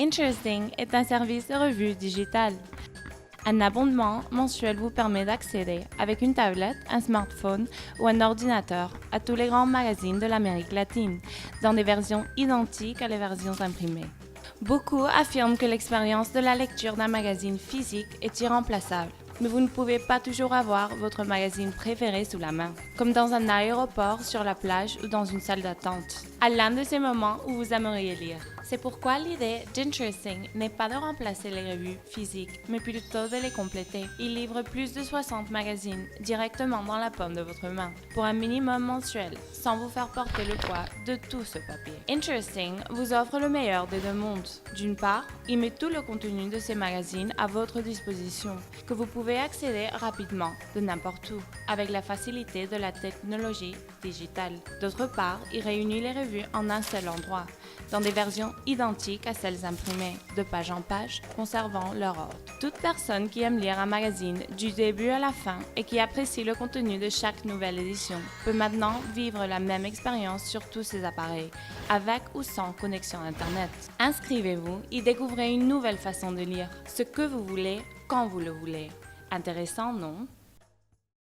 Interesting est un service de revue digitale. Un abonnement mensuel vous permet d'accéder, avec une tablette, un smartphone ou un ordinateur, à tous les grands magazines de l'Amérique latine, dans des versions identiques à les versions imprimées. Beaucoup affirment que l'expérience de la lecture d'un magazine physique est irremplaçable, mais vous ne pouvez pas toujours avoir votre magazine préféré sous la main, comme dans un aéroport, sur la plage ou dans une salle d'attente, à l'un de ces moments où vous aimeriez lire. C'est pourquoi l'idée d'Interesting n'est pas de remplacer les revues physiques, mais plutôt de les compléter. Il livre plus de 60 magazines directement dans la paume de votre main, pour un minimum mensuel, sans vous faire porter le poids de tout ce papier. Interesting vous offre le meilleur des deux mondes. D'une part, il met tout le contenu de ces magazines à votre disposition, que vous pouvez accéder rapidement, de n'importe où, avec la facilité de la technologie digitale. D'autre part, il réunit les revues en un seul endroit, dans des versions identiques à celles imprimées, de page en page, conservant leur ordre. Toute personne qui aime lire un magazine du début à la fin et qui apprécie le contenu de chaque nouvelle édition peut maintenant vivre la même expérience sur tous ses appareils, avec ou sans connexion Internet. Inscrivez-vous et découvrez une nouvelle façon de lire, ce que vous voulez, quand vous le voulez. Intéressant, non?